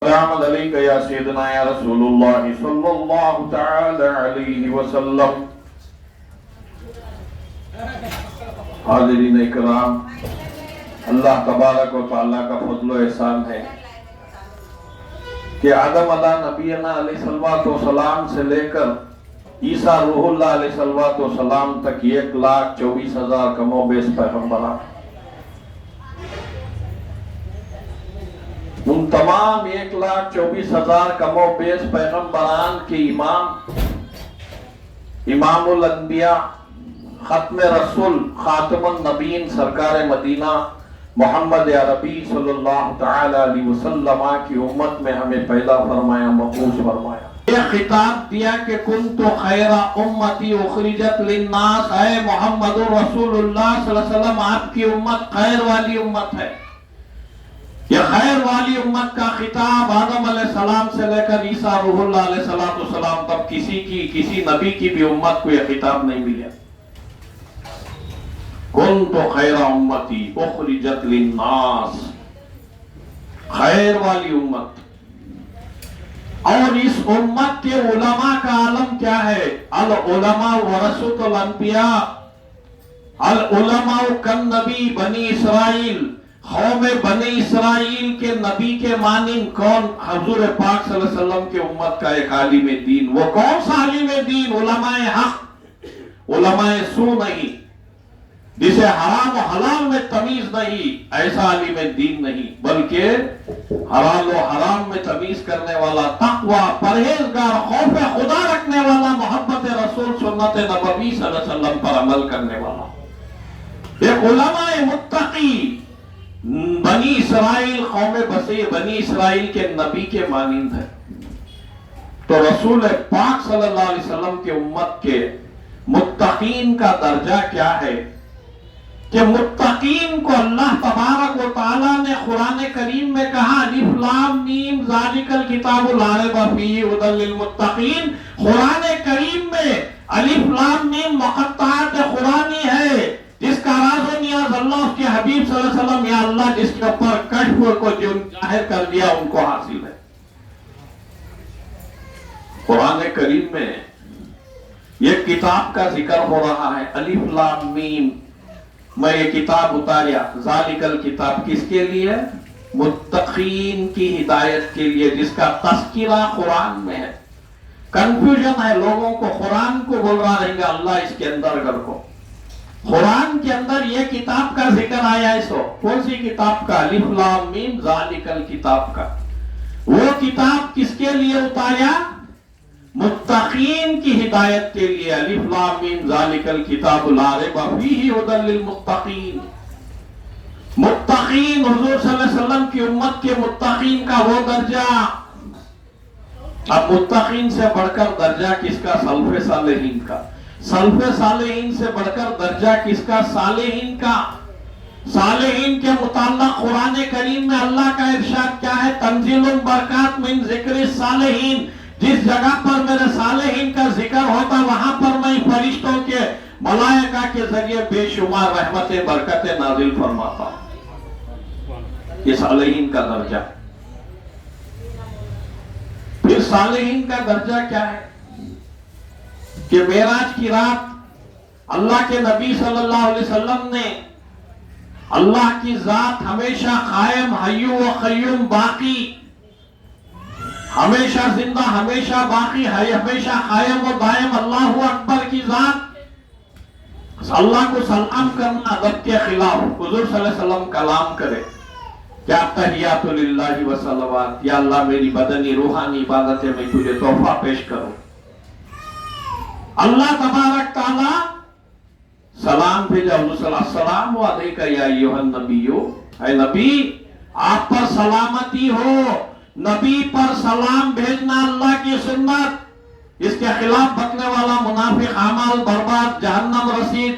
السلام علیک یا سیدنا یا رسول اللہ صلی اللہ تعالی علیہ وسلم۔ حاضرین اکرام، اللہ تبارک و تعالیٰ کا فضل و احسان ہے کہ آدم علیہ نبینا علیہ الصلوۃ والسلام سے لے کر عیسیٰ روح اللہ علیہ الصلوۃ والسلام تک 1,24,000 کم و بیش پیغمبران، ان تمام 1,24,000 کم و بیش پیغمبران کے امام الانبیاء، ختم رسول، خاتم النبیین، سرکار مدینہ محمد عربی صلی اللہ تعالی علیہ وسلم کی امت میں ہمیں پیدا فرمایا، مبعوث فرمایا۔ یہ خطاب دیا کہ کنت خیر امتی اخرجت للناس، اے محمد رسول اللہ صلی اللہ علیہ وسلم، آپ کی امت خیر والی امت ہے۔ یہ خیر والی امت کا خطاب آدم علیہ السلام سے لے کر عیسیٰ روح اللہ علیہ السلام تک کسی نبی کی بھی امت کو یہ خطاب نہیں ملا۔ کنت خیر امتی اخرجت للناس، خیر والی امت۔ اور اس امت کے علماء کا عالم کیا ہے؟ العلماء ورثۃ الانبیاء، العلماء کالنبی بنی اسرائیل، قوم بنی اسرائیل کے نبی کے مانند کون؟ حضور پاک صلی اللہ علیہ وسلم کے امت کا ایک عالم دین۔ وہ کون سا عالم دین؟ علماء حق، علماء سو نہیں، جسے حرام و حلال میں تمیز نہیں، ایسا عالم دین نہیں، بلکہ حلال و حرام میں تمیز کرنے والا، تقوی، پرہیزگار، خوف خدا رکھنے والا، محبت رسول، سنت نبوی صلی اللہ علیہ وسلم پر عمل کرنے والا، ایک علماء متقی بنی اسرائیل، قوم بنی اسرائیل کے نبی کے مانند ہے۔ تو رسول پاک صلی اللہ علیہ وسلم کے امت کے متقین کا درجہ کیا ہے کہ متقین کو اللہ تبارک و تعالیٰ نے قرآن کریم میں کہا الف لام میم ذالک الکتاب لا ریب فیہ ھدی للمتقین۔ قرآن کریم میں الف لام میم مقطعات قرآنی ہے، جس کا راز و نیاز اللہ اس کے حبیب صلی اللہ علیہ وسلم یا اللہ جس کے اوپر کشف کو جو ظاہر کر دیا ان کو حاصل ہے۔ قرآن کریم میں یہ کتاب کا ذکر ہو رہا ہے، الف لام میم، میں یہ کتاب اتاریا، ذالک الکتاب کس کے لیے؟ متقین کی ہدایت کے لیے، جس کا تذکرہ قرآن میں ہے۔ کنفیوژن ہے لوگوں کو، قرآن کو بول رہا رہیں گا اللہ اس کے اندر گر کو، قرآن کے اندر یہ کتاب کا ذکر آیا ہے، سو کون سی کتاب کا؟ الف لام میم ذالک الکتاب کا۔ وہ کتاب کس کے لیے اتاریا؟ متقین کی ہدایت کے لیے، الف لام میم ذالک الکتاب لا ریب فیہ ھدی للمتقین۔ متقین، حضور صلی اللہ علیہ وسلم کی امت کے متقین کا وہ درجہ۔ اب متقین سے بڑھ کر درجہ کس کا؟ سلف صالحین کا۔ سلف صالحین سے بڑھ کر درجہ کس کا؟ صالحین کا۔ صالحین کے متعلق قرآن کریم میں اللہ کا ارشاد کیا ہے؟ تنزیل البرکات من ذکر الصالحین، جس جگہ پر میرے صالحین کا ذکر ہوتا وہاں پر میں فرشتوں کے، ملائکہ کے ذریعے بے شمار رحمتیں، برکتیں نازل فرماتا ہوں۔ یہ صالحین کا درجہ۔ پھر صالحین کا درجہ کیا ہے کہ معراج کی رات اللہ کے نبی صلی اللہ علیہ وسلم نے اللہ کی ذات ہمیشہ قائم، حی و قیوم، باقی، ہمیشہ زندہ، ہمیشہ باقی ہے، ہمیشہ قائم و دائم اللہ اکبر کی ذات، اللہ کو سلام کرنا ادب کے خلاف۔ حضور صلی اللہ علیہ وسلم کلام کرے، کیا تحیات للہ و صلوات، یا اللہ میری بدنی روحانی عبادتیں میں تجھے تحفہ پیش کروں۔ اللہ تبارک تعالی سلام بھیجا، حضور صلی اللہ علیہ وسلم، السلام علیکہ یا ایھا النبی، اے نبی آپ پر سلامتی ہو۔ نبی پر سلام بھیجنا اللہ کی سنت، اس کے خلاف بکنے والا منافق، اعمال برباد، جہنم رسید۔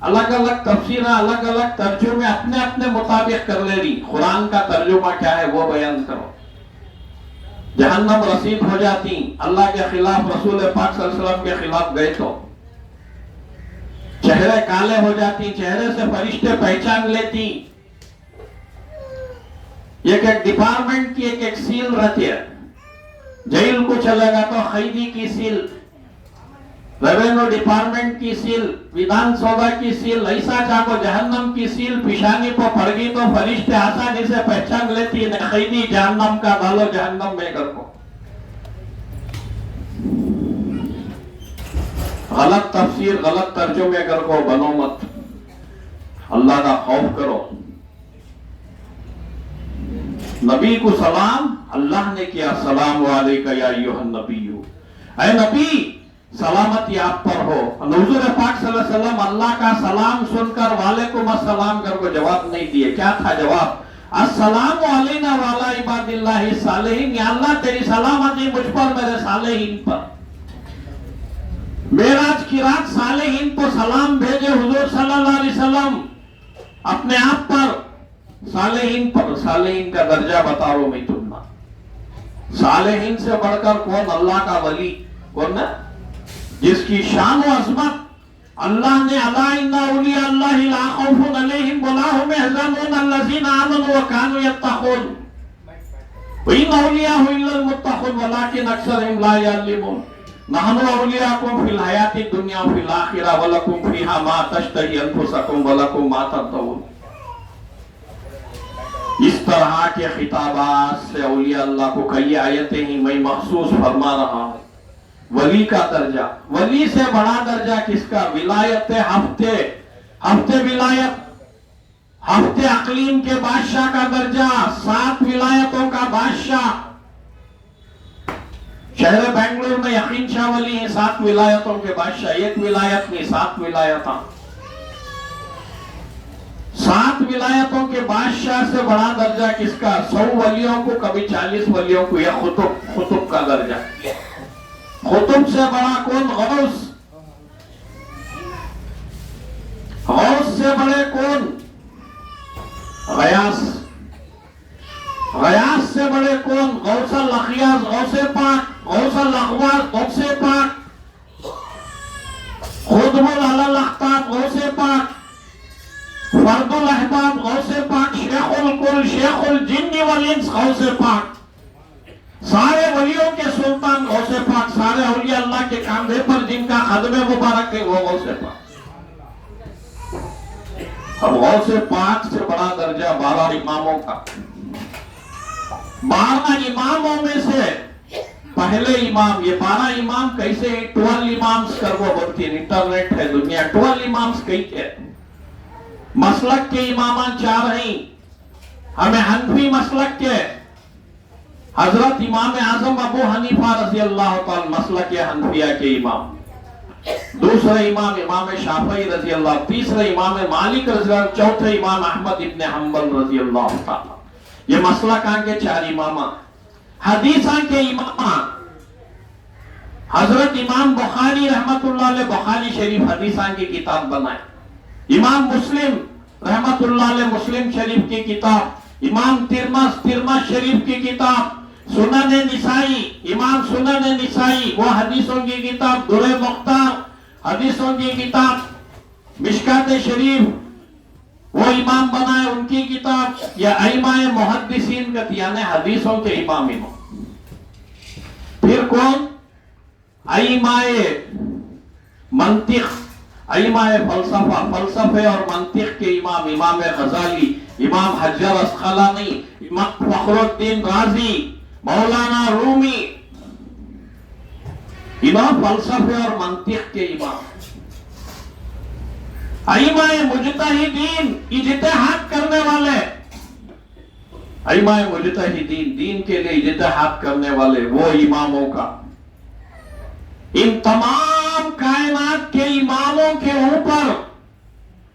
الگ الگ تفسیریں، الگ الگ ترجمے اپنے اپنے مطابق کر لے لی، قرآن کا ترجمہ کیا ہے وہ بیان کرو۔ جہنم رسید ہو جاتی، اللہ کے خلاف، رسول پاک صلی اللہ علیہ وسلم کے خلاف گئے تو چہرے کالے ہو جاتی، چہرے سے فرشتے پہچان لیتی، ایک ایک ڈپارٹمنٹ کی ایک ایک سیل رہتی ہے. جیل کو چلے گا تو قیدی کی سیل، ریونیو ڈپارٹمنٹ کی سیل، ویدھان سبھا کی سیل، ایسا چاہو جہنم کی سیل پیشانی پر پڑ گئی تو فرشتے آسانی سے پہچان لیتی ہے قیدی جہنم کا، ڈالو جہنم میں کر کو. غلط تفسیر غلط ترجمے کر کو بنو مت، اللہ کا خوف کرو. نبی کو سلام اللہ نے کیا، السلام علیکم یا ایھا النبی، اے نبی سلامتی آپ پر ہو. حضور پاک صلی اللہ علیہ وسلم اللہ کا سلام سن کر وعلیکم السلام کر کو جواب نہیں دیے. کیا تھا جواب؟ السلام علینا وعلی عباد اللہ الصالحین، یا اللہ تیری سلامتی مجھ پر میرے صالحین پر. معراج کی رات صالحین کو سلام بھیجے حضور صلی اللہ علیہ وسلم اپنے آپ پر، صالحین پر. صالحین کا درجہ بتاؤ میں تمہیں، صالحین سے بڑھ کر کون؟ اللہ کا ولی. کون ہے؟ جس کی شان و عظمت اللہ نے الا ان اولیاء اللہ لا خوف علیہم ولا هم يحزنون الذین آمنوا وكانوا يتقون وان اولیاء الا المتقون ولكن اکثرهم لا يعلمون نحن اولیاءکم فی الحیاۃ الدنیا وفی الاخرہ ولکم فیہا ما تشتہی انفسکم ولکم ما تدعون. اس طرح کے خطابات سے اولیاء اللہ کو کئی آیتیں ہی میں مخصوص فرما رہا ہوں. ولی کا درجہ، ولی سے بڑا درجہ کس کا؟ ولایت ہفتے ولایت، ہفتے اقلیم کے بادشاہ کا درجہ، 7 ولایتوں کا بادشاہ. شہر بنگلور میں یقین شاہ ولی ہیں، 7 ولایتوں کے بادشاہ. ایک ولایت نہیں، 7 ولایتاں. 7 ولایتوں کے بادشاہ سے بڑا درجہ کس کا؟ 100 ولیوں کو، کبھی 40 ولیوں کو. یہ خطب کا درجہ. خطب سے بڑا کون؟ غوث. غوث سے بڑے کون؟ غیاث. غیاث سے بڑے کون؟ غوث الاخیاس، غوث پاک، غوث الاخواس، غوث پاک، خطب الاخطاب، غوث پاک، فرد الاحباب، غوث پاک، شیخ الکل، شیخ الجن والانس، غوث پاک. سارے ولیوں کے سلطان غوث پاک، سارے اولیاء اللہ کے کاندھے پر جن کا خدمِ مبارک ہے وہ غوث پاک. اب غوث پاک سے بڑا درجہ 12 اماموں کا. 12 اماموں میں سے پہلے امام. یہ 12 امام کیسے؟ 12 امامس کر وہ بولتی ہے، انٹرنیٹ ہے دنیا. 12 امامس کہتے ہیں. مسلک کے امامان 4 ہیں. ہمیں حنفی مسلک کے حضرت امام اعظم ابو حنیفہ رضی اللہ تعالی مسلک حنفیہ کے امام. دوسرے امام امام شافعی رضی اللہ، تیسرے امام مالک رضی اللہ، چوتھے امام احمد ابن حنبل رضی اللہ تعالی. یہ مسلکاں کے 4 امام. حدیثاں کے امام حضرت امام بخاری رحمت اللہ علیہ، بخاری شریف حدیثاں کی کتاب بنائے. امام مسلم رحمت اللہ علیہ، مسلم شریف کی کتاب. امام ترمذ شریف کی کتاب. سنن نسائی، امام سنن نسائی وہ حدیثوں کی کتاب. در مختار حدیثوں کی کتاب. مشکات شریف وہ امام بنائے، ان کی کتاب. یا ائمہ محدثین کا، یعنی حدیثوں کے امام. پھر کون؟ ائمہ منطق، ائمہ فلسفہ، فلسفے اور منطق کے امام. امام غزالی، امام حجر اسقلانی، امام فخر الدین رازی، مولانا رومی. امام فلسفے اور منطق کے امام. ائمہ مجتہدین، اجتہاد کرنے والے. ائمہ مجتہدین، دین کے لیے اجتہاد کرنے والے وہ اماموں کا. ان تمام کائنات کے اماموں کے اوپر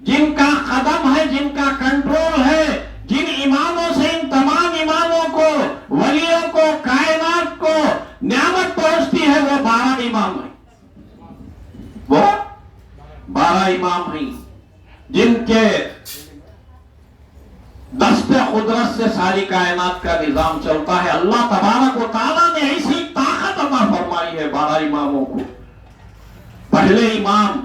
جن کا قدم ہے، جن کا کنٹرول ہے، جن اماموں سے ان تمام اماموں کو، ولیوں کو، کائنات کو نعمت پہنچتی ہے، وہ 12 امام ہیں. وہ 12 امام ہیں جن کے دست قدرت سے ساری کائنات کا نظام چلتا ہے. اللہ تبارک و تعالیٰ نے ایسی طاقت عطا فرمائی ہے 12 اماموں کو. پہلے امام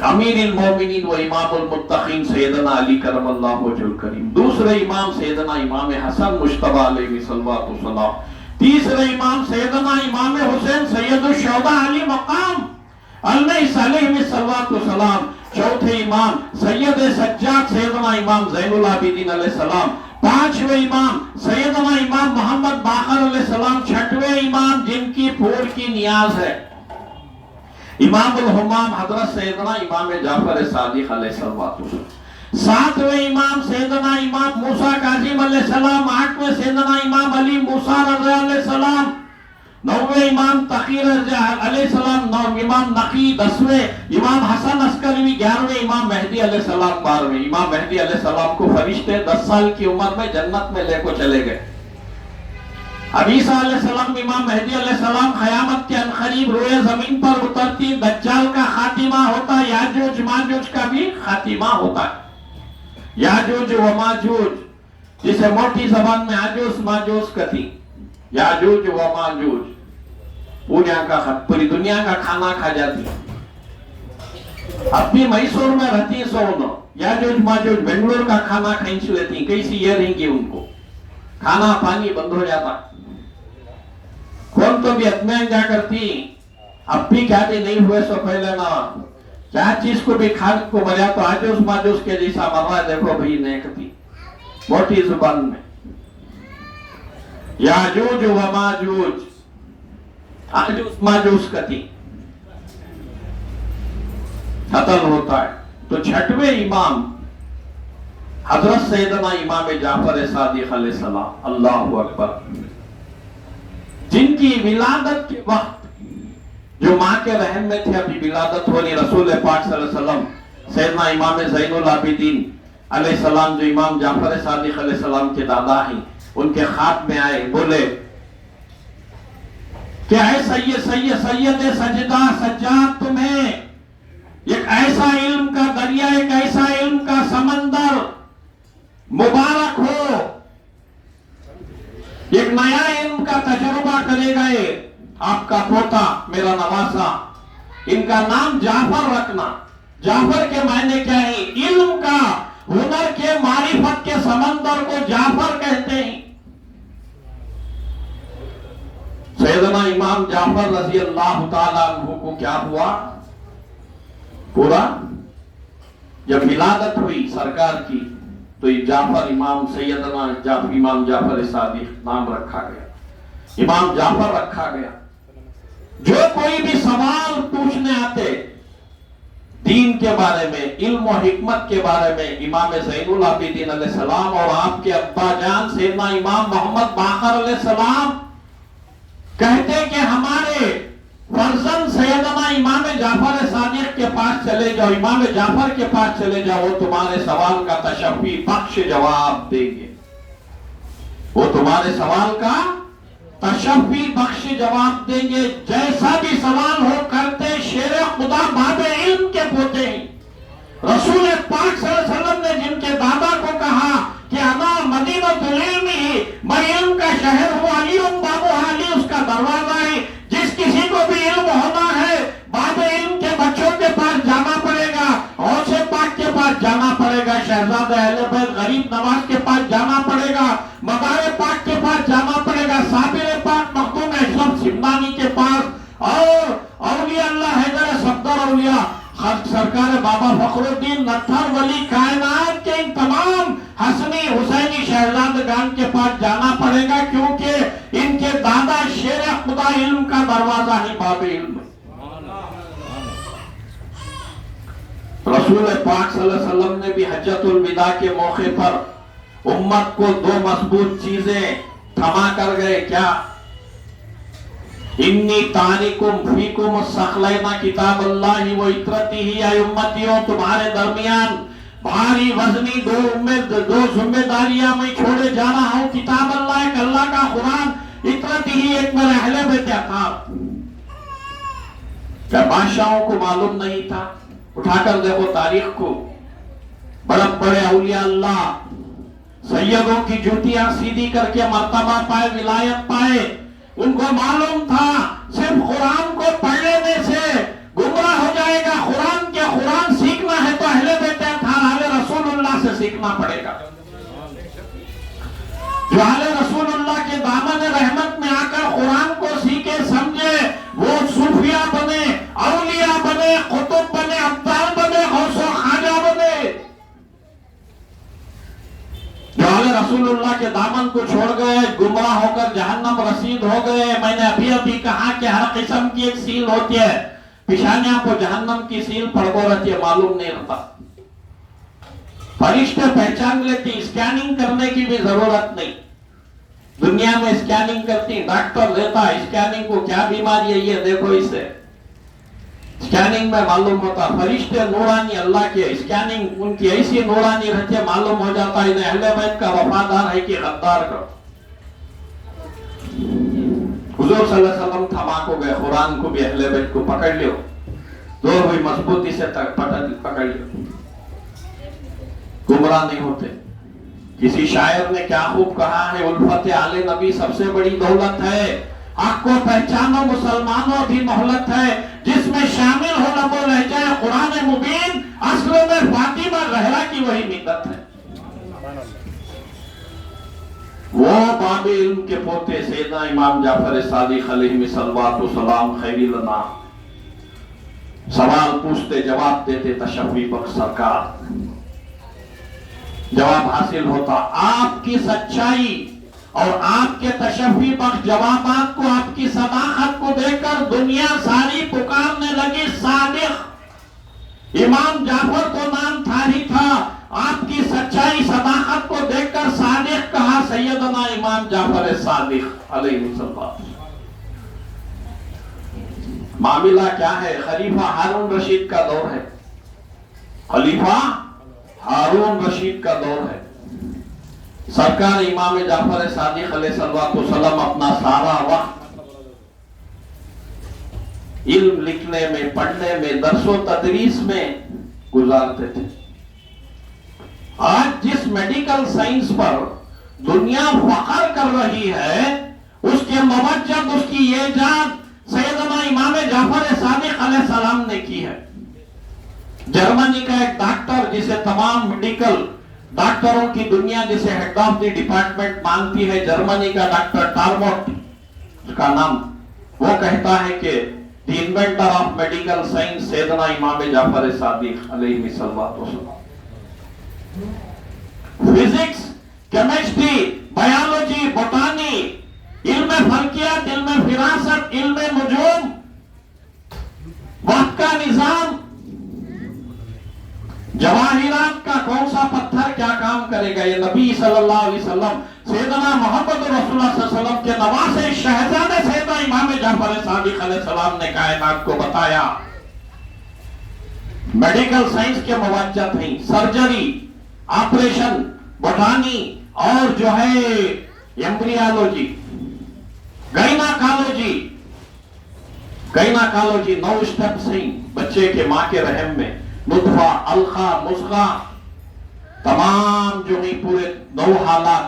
امیر المومنین و امام المتقین سیدنا علی کرم اللہ وجہ الکریم، دوسرے امام سیدنا امام حسن مجتبی علیہ صلوات و سلام، تیسرے امام سیدنا امام حسین سید الشہداء علی مقام علیہ صلوات و سلام، چوتھے امام سید سجاد سیدنا امام زین العابدین علیہ السلام، پانچویں امام سیدنا امام محمد باقر علیہ السلام، چھٹویں امام جن کی پھول کی نیاز ہے امام الہمام حضرت سیدنا امام جعفر صادق علیہ السلام، ساتویں امام سیدنا امام موسیٰ کاظم علیہ السلام، آٹھویں سیدنا امام علی موسیٰ رضا علیہ السلام، نویں امام تقی علیہ السلام، نویں امام نقی، دسویں امام حسن عسکری، گیارہویں امام مہدی علیہ السلام، بارہویں امام مہدی علیہ السلام کو فرشتے 10 سال کی عمر میں جنت میں لے کو چلے گئے۔ اب عیسیٰ علیہ السلام، امام مہدی علیہ السلام قیامت کے عنقریب روئے زمین پر اترتی، دجال کا خاتمہ ہوتا، یاجوج ماجوج کا بھی خاتمہ ہوتا ہے۔ یاجوج و ماجوج جسے موٹی زبان میں آجوز ماجوز کہتی، یاجوج و ماجوج پوری دنیا کا کھانا کھا جاتی، اب بھی میسور میں رہتی سونو، یاجوج ماجوج بنگلور کا کھانا کھینچ لیتی، کیسی یہ رہیں گی، ان کو کھانا پانی بند ہو جاتا، کون تو بھی اطمینان جا کرتی، اب بھی کہتی نہیں ہوئے سو پہلے نہ، چاہ چیز کو بھی کھان کو مریا تو آجوز ماجوز کے جیسا مر رہا ہے، دیکھو بھئی نیکتی موٹی زبان میں، یاجوج و ماجوج، آجوز ماجوز کہتی قتل ہوتا ہے۔ تو چھٹویں امام حضرت سیدنا امام جعفر صادق علیہ السلام، اللہ اکبر، جن کی ولادت کے وقت جو ماں کے رحم میں تھے، ابھی ولادت ہو رہی، رسول پاک صلی اللہ علیہ وسلم سیدنا امام زین العابدین علیہ السلام جو امام جعفر صادق علیہ السلام کے دادا ہیں، ان کے خواب میں آئے، بولے کہ اے سید سجدہ سجاد، تمہیں ایک ایسا علم کا دریا، ایک ایسا علم کا سمندر مبارک ہو، ایک نیا علم کا تجربہ کرے گئے، آپ کا پوتا میرا نواسا، ان کا نام جعفر رکھنا۔ جعفر کے معنی کیا ہے؟ علم کا، ہنر کے، معرفت کے سمندر کو جعفر کہتے ہیں۔ سیدنا امام جعفر رضی اللہ تعالیٰ عنہ کو کیا ہوا؟ پورا جب ولادت ہوئی سرکار کی تو جعفر امام سیدنا امام جعفر صادق نام رکھا گیا، امام جعفر رکھا گیا۔ جو کوئی بھی سوال پوچھنے آتے دین کے بارے میں، علم و حکمت کے بارے میں، امام زین العابدین علیہ السلام اور آپ کے ابا جان سیدنا امام محمد باقر علیہ السلام کہتے کہ ہمارے فرزند سیدنا امام جعفر صادق کے پاس چلے جاؤ، امام جعفر کے پاس چلے جاؤ، وہ تمہارے سوال کا تشفی بخش جواب دیں گے، وہ تمہارے سوال کا تشفی بخش جواب دیں گے، جیسا بھی سوال ہو کرتے۔ شیر خدا باب علم کے پوتے ہیں، رسول پاک صلی اللہ علیہ وسلم نے جن کے دادا کو کہا کہ انا مدینۃ العلم، میں علم کا شہر ہوں، علی بابو علی اس کا دروازہ ہے، جس کسی کو بھی علم ہونا ہے باب علم کے بچوں کے پاس جانا پڑے گا، غوث پاک کے پاس جانا پڑے گا، شہزادہ اہل بیت غریب نواز کے پاس جانا پڑے گا، مدار پاک کے پاس جانا پڑے گا، صابر پاک مخدوم اشرف سمنانی کے پاس، اور اولیاء اللہ حیدر صفدر اولیاء سرکار بابا فخر الدین نتھر ولی کائنات کے ان تمام حسنی حسینی شہزادگان کے پاس جانا پڑے گا، کیونکہ ان کے دادا شیر خدا علم کا دروازہ ہی باب علم ہے۔ رسول پاک صلی اللہ علیہ وسلم نے بھی حجۃ الوداع کے موقع پر امت کو 2 مضبوط چیزیں تھما کر گئے، کیا؟ انی تارکم فیکم الثقلین کتاب اللہ و عطرتہ، اے امتیوں تمہارے درمیان بھاری وزنی 2 ذمہ داریاں میں چھوڑے جا رہا ہوں، کتاب اللہ، ایک اللہ کا قرآن، عطرتہ ایک میرے اہل بیت اطہار۔ کیا بادشاہوں کو معلوم نہیں تھا؟ اٹھا کر دیکھو تاریخ کو، بڑے بڑے اولیاء اللہ سیدوں کی جوتیاں سیدھی کر کے مرتبہ پائے، ولایت پائے، ان کو معلوم تھا صرف قرآن کو پڑھ لینے سے گمراہ ہو جائے گا، قرآن کے اگر قرآن سیکھنا ہے تو اہل بیت اطہار رسول اللہ سے سیکھنا پڑے گا. جو اہل رسول اللہ کے دامن رحمت میں آ کر قرآن کو سیکھے سمجھے وہ صوفیاء بنے، اولیاء بنے، قطب بنے، ابدال بنے، غوث و خواجہ بنے. جو اہل رسول اللہ کے دامن کو چھوڑ گئے گمراہ ہو کر جہنم رسید ہو گئے. میں نے ابھی کہا کہ ہر قسم کی ایک سیل ہوتی ہے، پیشانیاں کو جہنم کی سیل پڑھو رہتی ہے، معلوم نہیں رہتا. فرشتے پہچان لیتی، اسکیننگ کرنے کی بھی ضرورت نہیں. دنیا میں اسکیننگ کرتی، ڈاکٹر دیتا اسکیننگ کو کیا بیماری ہے یہ دیکھو اسے. اسکیننگ میں معلوم ہوتا. فرشتے نورانی اللہ کے، اسکیننگ ان کی ایسی نورانی رہتی ہے معلوم ہو جاتا ہے انہیں اہل بیت کا وفادار ہے کہ غدار کا. حضور صلی اللہ علیہ وسلم تھما کو گئے، قرآن کو بھی اہل بیت کو پکڑ لیو، دو بھی مضبوطی سے پکڑ لیو، گمراہ نہیں ہوتے. کسی شاعر نے کیا خوب کہا ہے، الفت آل نبی سب سے بڑی دولت ہے. حق کو پہچانو مسلمانوں بھی مہلت ہے، جس میں شامل ہو لب و لہجہ قرآن مبین، اصل میں فاطمہ زہرا کی وہی مدت ہے. وہ باب علم کے پوتے سیدنا امام جعفر صادق علیہ الصلوۃ والسلام خیر لنا سوال پوچھتے جواب دیتے تشفی بخش سرکار. جواب حاصل ہوتا. آپ کی سچائی اور آپ کے تشفی بخش جوابات کو، آپ کی صداقت کو دیکھ کر دنیا ساری پکارنے لگی صادق. امام جعفر کو نام تھا ہی تھا، آپ کی سچائی صداقت کو دیکھ کر صادق کہا. سیدنا امام جعفر صادق علیہ السلام. معاملہ کیا ہے؟ خلیفہ ہارون رشید کا دور ہے. خلیفہ ہارون رشید کا دور ہے. سرکار امام جعفر صادق علیہ السلام اپنا سارا وقت علم لکھنے میں، پڑھنے میں، درس و تدریس میں گزارتے تھے. آج جس میڈیکل سائنس پر دنیا فخر کر رہی ہے اس کے موجد، اس کی ایجاد سیدنا امام جعفر صادق علیہ السلام نے کی ہے. جرمنی کا ایک ڈاکٹر جسے تمام میڈیکل ڈاکٹروں کی دنیا جسے ہیڈ آف دی ڈپارٹمنٹ مانتی ہے، جرمنی کا ڈاکٹر ٹارموٹ اس کا نام، وہ کہتا ہے کہ دی انوینٹر آف میڈیکل سائنس سیدنا امام جعفر صادق علیہ السلام. فزکس، کیمسٹری، بایولوجی، بوٹانی، علم فلکیات، علم فراست، علم نجوم، وقت کا نظام، جواہرات کا کون سا پتھر کیا کام کرے گا، یہ نبی صلی اللہ علیہ وسلم سیدنا محمد رسول اللہ صلی اللہ علیہ وسلم کے نواسے شہزادے سیدنا امام جعفر صادق علیہ السلام نے کائنات کو بتایا. میڈیکل سائنس کے موجد ہیں، سرجری، آپریشن، بوٹانی اور جو ہے ایمبریالوجی، گائناکالوجی 9 سٹیپس ہیں بچے کے ماں کے رحم میں، نطفہ، علقہ، مضغہ، تمام جو ہیں پورے 9 حالات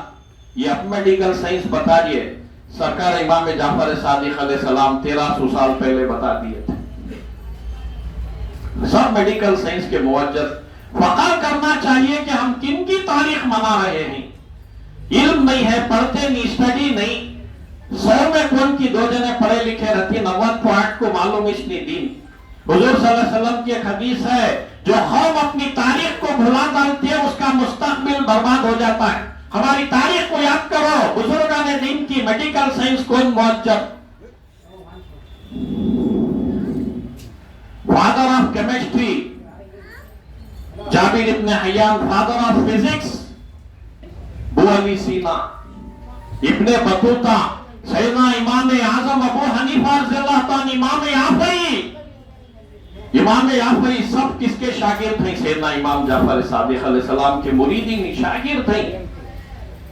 یہ اب میڈیکل سائنس بتا رہی ہے. سرکار امام جعفر صادق علیہ السلام 1300 سال پہلے بتا دیے تھے. سب میڈیکل سائنس کے موجد. فخر کرنا چاہیے کہ ہم کن کی تاریخ منا رہے ہیں. علم نہیں ہے، پڑھتے نہیں، اسٹڈی نہیں. 100 میں کون کی 2 جنے پڑھے لکھے رہتی، 90 کو 8 کو معلوم اس نے دین. حضور صلی اللہ علیہ وسلم کی ایک حدیث ہے، جو قوم اپنی تاریخ کو بھلا ڈالتی ہے اس کا مستقبل برباد ہو جاتا ہے. ہماری تاریخ کو یاد کرو. بزرگان دین کی میڈیکل سائنس کون معجب؟ فادر آف کیمسٹری جابر ابن حیان، فادر آف فزکس ابو علی سینا، ابن بطوطہ، سیدنا امام اعظم ابو حنیفہ رضی اللہ تعالی، امام یافعی سب کس کے شاگرد ہیں؟ سیدنا امام جعفر صادق علیہ السلام کے مریدین شاگرد ہیں.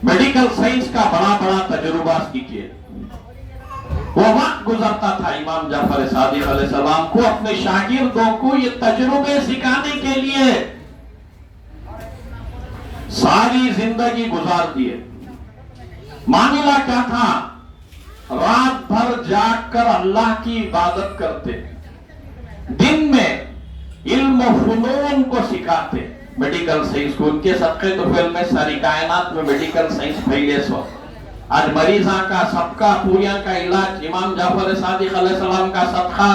میڈیکل سائنس کا بڑا بڑا تجربہ کیجئے. وہ وقت گزرتا تھا امام جعفر صادق علیہ السلام کو اپنے شاگردوں کو یہ تجربے سکھانے کے لیے ساری زندگی گزار دیے. معاملہ کیا تھا؟ رات بھر جاگ کر اللہ کی عبادت کرتے، دن میں علم و فنون کو سکھاتے، میڈیکل سائنس کو، ان کے صدقے تو فعل میں ساری کائنات میں میڈیکل سائنس پھیلے سو آج مریضاں کا سب کا پوریاں کا علاج امام جعفر صادق علیہ السلام کا صدقہ،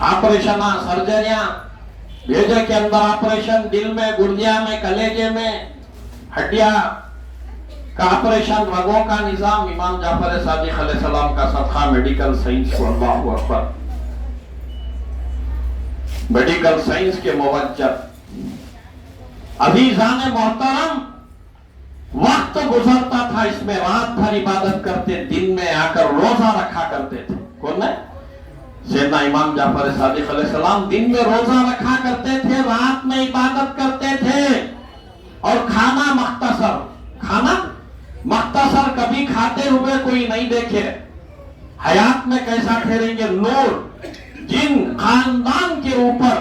آپریشن سرجریاں بھیجے کے اندر آپریشن، دل میں، گردیا میں، کلیجے میں، ہڈیاں کا آپریشن، رگوں کا نظام، امام جعفر صادق علیہ السلام کا صدقہ میڈیکل سائنس کو۔ اللہ اکبر، میڈیکل سائنس کے موجہ عزیزان محترم، وقت گزرتا تھا اس میں، رات بھر عبادت کرتے، دن میں آ کر روزہ رکھا کرتے تھے۔ کون ہے؟ سیدنا امام جعفر صادق علیہ السلام دن میں روزہ رکھا کرتے تھے، رات میں عبادت کرتے تھے، اور کھانا مختصر کبھی کھاتے ہوئے کوئی نہیں دیکھے۔ حیات میں کیسا پھیریں گے نور، جن خاندان کے اوپر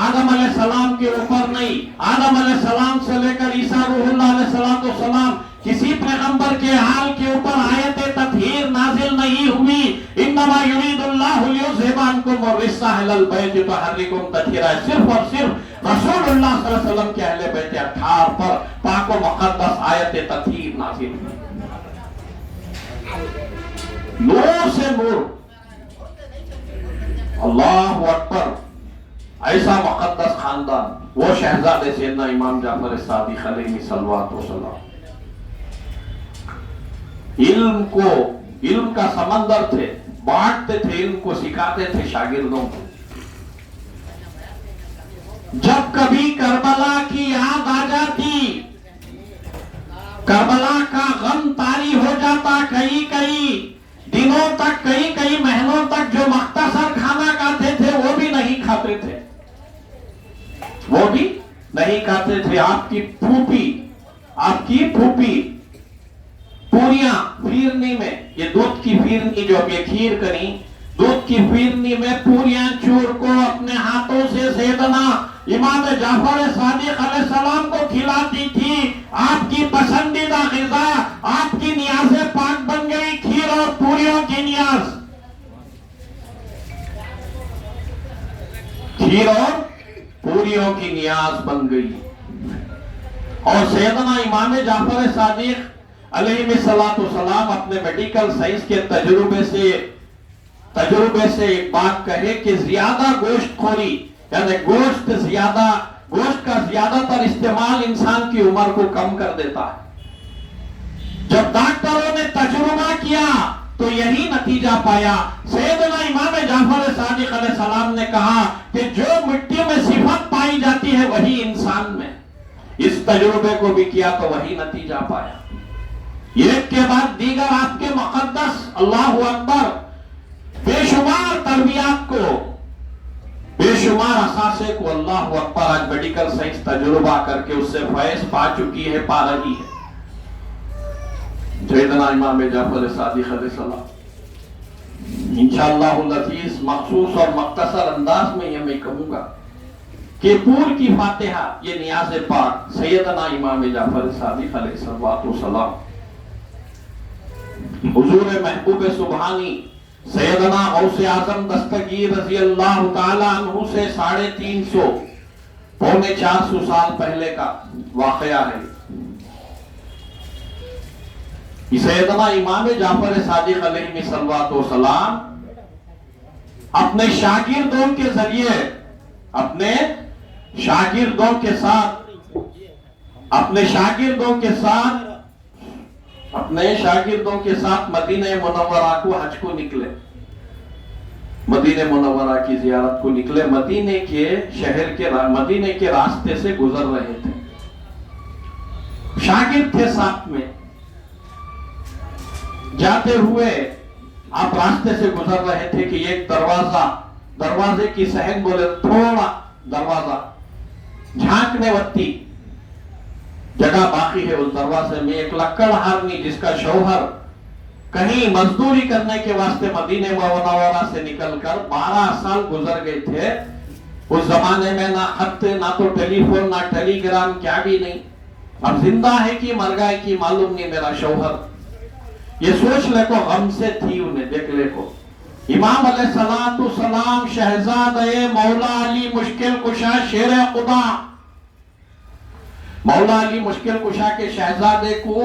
آدم علیہ السلام کے اوپر نہیں، آدم علیہ السلام سے لے کر عیسیٰ روح اللہ علیہ السلام کسی پیغمبر کے حال کے اوپر آیت تطہیر نازل نہیں ہوئی۔ انما یرید اللہ لیذھب عنکم الرجس اہل البیت یطہرکم تطہیرا، صرف اور صرف رسول اللہ صلی اللہ علیہ وسلم کے اہل بیت اطہار پر پاک و مقدس آیت تطہیر نازل ہوئی، نور سے نور۔ اللہ اکبر، ایسا مقدس خاندان، وہ شہزادے سیدنا امام جعفر صادق علیہ السلام، علم کا سمندر تھے، بانٹتے تھے علم کو، سکھاتے تھے شاگردوں کو۔ جب کبھی کربلا کی یاد آ جاتی، کربلا کا غم طاری ہو جاتا، کئی دنوں تک، کئی مہینوں تک جو مختصر کھانا کھاتے تھے وہ بھی نہیں کھاتے تھے، آپ کی پھوپھی پوریاں پھیرنی میں، یہ دودھ کی پھیرنی جو اب یہ کھیر کری، دودھ کی پھیرنی میں پوریاں چور کو اپنے ہاتھوں سے سیدنا امام جعفر صادق علیہ السلام کو کھلاتی تھی۔ آپ کی پسندیدہ غذا، آپ کی نیاز پاک بن گئی کھیر اور پوریوں کی نیاز، کھیر اور پوریوں کی نیاز بن گئی۔ اور سیدنا امام جعفر صادق علیہ السلام اپنے میڈیکل سائنس کے تجربے سے ایک بات کہے کہ زیادہ گوشت خوری، یعنی گوشت کا زیادہ تر استعمال انسان کی عمر کو کم کر دیتا ہے۔ جب ڈاکٹروں نے تجربہ کیا تو یہی نتیجہ پایا۔ سیدنا امام جعفر صادق علیہ السلام نے کہا کہ جو مٹی میں صفت پائی جاتی ہے وہی انسان میں، اس تجربے کو بھی کیا تو وہی نتیجہ پایا۔ ایک کے بعد دیگر آپ کے مقدس، اللہ اکبر، بے شمار تربیات کو، بے شمار اثاثے کو، اللہ اکبر، آج میڈیکل سائنس تجربہ کر کے اس سے فیض پا چکی ہے، پا رہی ہے۔ سیدنا امام جعفر صادق علیہ السلام، انشاءاللہ العزیز مخصوص اور مختصر انداز میں یہ میں کہوں گا کہ پور کی فاتحہ، یہ نیاز پاک سیدنا امام جعفر صادق علیہ السلام، حضور محبوب سبحانی سیدنا غوث اعظم دستگیر رضی اللہ تعالی عنہ سے 350 پونے 400 سال پہلے کا واقعہ ہے۔ سیدنا امام جعفر صادق علیہ السلام اپنے شاگردوں کے ذریعے، اپنے شاگردوں کے ساتھ مدینہ منورہ کو حج کو نکلے، مدینہ منورہ کی زیارت کو نکلے، مدینہ کے راستے سے گزر رہے تھے، شاگرد تھے ساتھ میں، جاتے ہوئے آپ راستے سے گزر رہے تھے کہ ایک دروازے کی صحن بولے تھوڑا دروازہ جھانکنے وقتی جگہ باقی ہے، اس دروازے میں ایک لکڑ ہارنی جس کا شوہر کہیں مزدوری کرنے کے واسطے مدینہ منورہ سے نکل کر 12 سال گزر گئے تھے۔ اس زمانے میں نہ خط، نہ تو ٹیلی فون، نہ ٹیلی گرام، کیا بھی نہیں۔ اب زندہ ہے کہ مر گئے کہ معلوم نہیں میرا شوہر، یہ سوچ لے کو غم سے تھی انہیں، دیکھ لے کو امام علیہ السلام شہزادے مولا علی مشکل کشا شیر خدا، مولا علی مشکل کشا کے شہزادے کو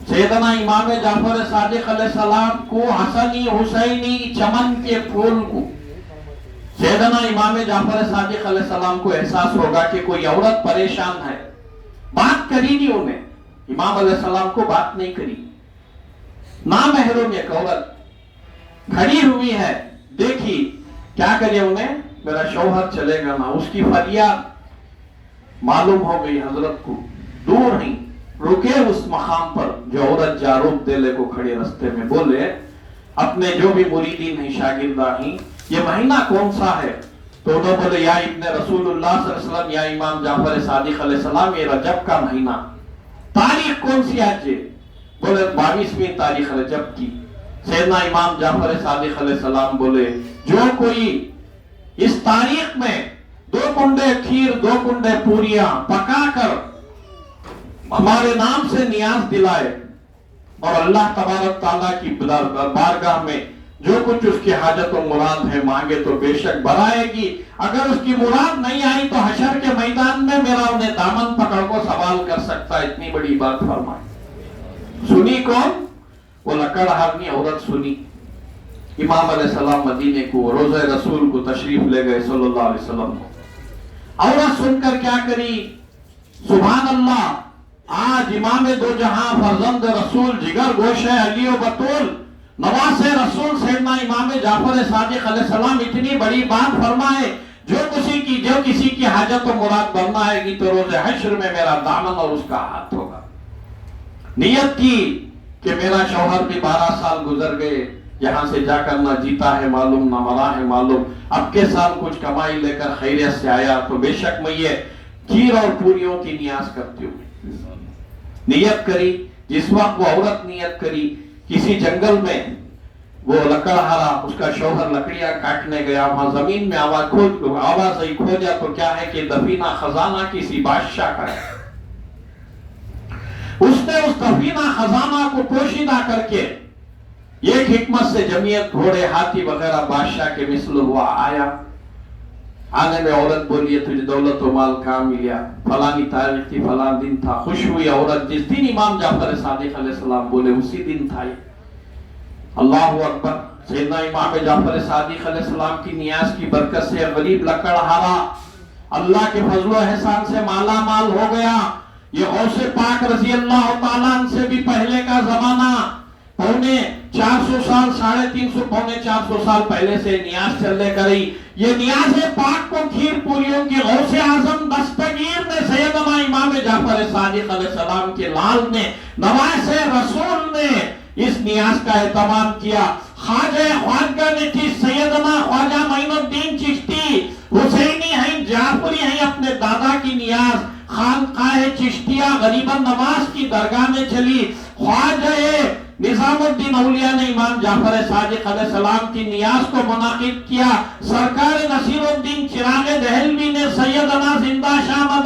سیدنا امام جعفر صادق علیہ السلام کو حسنی حسینی چمن کے پھول کو سیدنا امام جعفر صادق علیہ السلام کو احساس ہوگا کہ کوئی عورت پریشان ہے، بات کری نہیں انہیں، امام علیہ السلام کو بات نہیں کری، نامحرم ایک عورت کھڑی ہوئی ہے، دیکھی کیا کرے انہیں، میرا شوہر چلے گا نا، اس کی فریاد معلوم ہو گئی حضرت کو، دور نہیں رکے اس مقام پر جو عورت جاروب دے لے کو کھڑے رستے میں، بولے اپنے جو بھی مریدین ہیں شاگردہ ہیں یہ مہینہ کون سا ہے؟ تو انہوں بولے یا ابن رسول اللہ صلی اللہ علیہ وسلم یا امام جعفر صادق علیہ السلام یہ رجب کا مہینہ، تاریخ کون سی آج؟ بولے 22ویں تاریخ رجب کی۔ سیدنا امام جعفر صادق علیہ السلام بولے جو کوئی اس تاریخ میں 2 کنڈے کھیر 2 کنڈے پوریاں پکا کر ہمارے نام سے نیاز دلائے اور اللہ تبارک تعالیٰ کی بارگاہ میں جو کچھ اس کی حاجت و مراد ہے مانگے تو بے شک برائے گی، اگر اس کی مراد نہیں آئی تو حشر کے میدان میں میرا انہیں دامن پکڑ کو سوال کر سکتا ہے، اتنی بڑی بات فرمائی۔ سنی کون؟ وہ لکڑ ہارنی عورت سنی۔ امام علیہ السلام مدینے کو روضہ رسول کو تشریف لے گئے صلی اللہ علیہ وسلم کو، عورت سن کر کیا کری؟ سبحان اللہ، آج امام دو جہاں فرزند رسول جگر گوشہ علی و بطول نواز رسول سیدنا امام جعفر صادق علیہ السلام اتنی بڑی بات فرمائے، جو کسی کی حاجت و مراد بننا آئے گی تو روز حشر میں میرا دامن اور اس کا ہاتھ ہوگا۔ نیت کی کہ میرا شوہر بھی 12 سال گزر گئے، یہاں سے جا کر نہ جیتا ہے معلوم نہ مرا ہے معلوم، اب کے سال کچھ کمائی لے کر خیریت سے آیا تو بے شک میں یہ کھیر اور پوریوں کی نیاز کرتی ہوں۔ نیت کری، جس وقت وہ عورت نیت کری، کسی جنگل میں وہ لکڑہارا اس کا شوہر لکڑیاں کاٹنے گیا، وہاں زمین میں آواز آئی کھوجا تو کیا ہے کہ دفینہ خزانہ کسی بادشاہ کا ہے۔ اس نے اس دفینہ خزانہ کو پوشیدہ کر کے ایک حکمت سے جمعیت گھوڑے ہاتھی وغیرہ بادشاہ کے مثل ہوا آیا، آنے میں عورت بولی تجھے دولت و مال کہاں ملیا، فلانی تاریخ تھی فلان دن تھا، خوش ہوئی عورت جس دن امام جعفر صادق علیہ السلام بولے اسی دن تھا۔ اللہ اکبر، سیدنا امام جعفر صادق علیہ السلام کی نیاز کی برکت سے غریب لکڑہارا اللہ کے فضل و احسان سے مالا مال ہو گیا۔ یہ غوث پاک رضی اللہ تعالیٰ عنہ سے بھی پہلے کا زمانہ، پونے 400 سال 350 پونے 400 سال پہلے سے نیاز چلنے کری۔ یہ نیاز پاک کو کھیر پوریوں کی غوث اعظم دستگیر نے سیدنا امام جعفر صادق علیہ السلام کے لال نے نواز رسول نے اس نیاز کا اہتمام کیا۔ خواجہ خواجہ نے تھی سیدنا خواجہ معین الدین چشتی حسینی ہیں جعفری ہیں، اپنے دادا کی نیاز خانقاہ چشتیہ غریبا نواز کی درگاہ میں چلی۔ خواجہ نظام الدین اولیاء نے امام جعفر صادق علیہ السلام کی نیاز کو منعقد کیا۔ سرکار نصیر الدین چراغ دہلوی نے سیدنا زندہ شاہ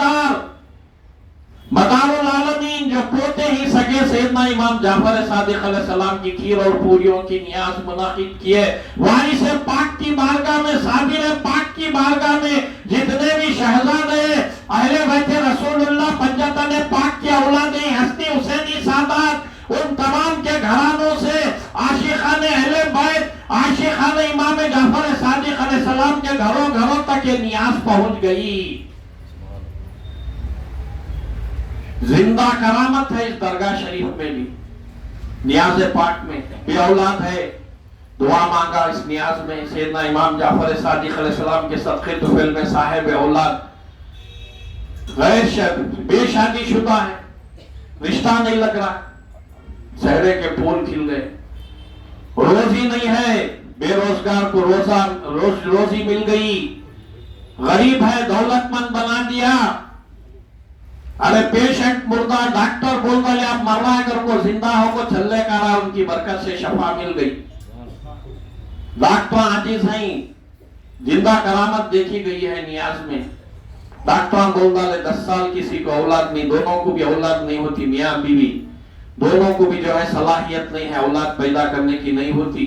مدار العالمین جو پوتے ہی سگے سیدنا امام جعفر صادق علیہ السلام کی کھیر اور پوریوں کی نیاز منعقد کیے۔ وارث پاک کی بارگاہ میں، صابر پاک کی بارگاہ میں جتنے بھی شہزادے اہل بیت رسول اللہ پنجتن پاک کی اولادیں ہستی حسینی سادات، ان تمام کے گھرانوں سے عاشقان اہل بیت، عاشقان امام جعفر صادق علیہ السلام کے گھروں گھروں تک یہ نیاز پہنچ گئی۔ زندہ کرامت ہے اس درگاہ شریف میں بھی، نیاز پاک میں بے اولاد ہے، دعا مانگا اس نیاز میں، سیدنا امام جعفر صادق علیہ السلام کے صدقے طفیل میں صاحب اولاد بے شادی شدہ ہے، رشتہ نہیں لگ رہا، چہرے کے پھول کھل گئے، روزی نہیں ہے، بے روزگار کو روزی مل گئی، غریب ہے دولت مند بنا دیا۔ ارے پیشنٹ مردہ، ڈاکٹر بول دلے آپ مر رہا ہے، اگر کو زندہ ہو کو چلنے کا رہا، ان کی برکت سے شفا مل گئی۔ ڈاکٹر عاجز ہیں، زندہ کرامت دیکھی گئی ہے نیاز میں۔ ڈاکٹر بول دلے 10 سال کسی کو اولاد نہیں، دونوں کو بھی اولاد نہیں ہوتی، میاں بیوی دونوں کو بھی جو ہے صلاحیت نہیں ہے، اولاد پیدا کرنے کی نہیں ہوتی۔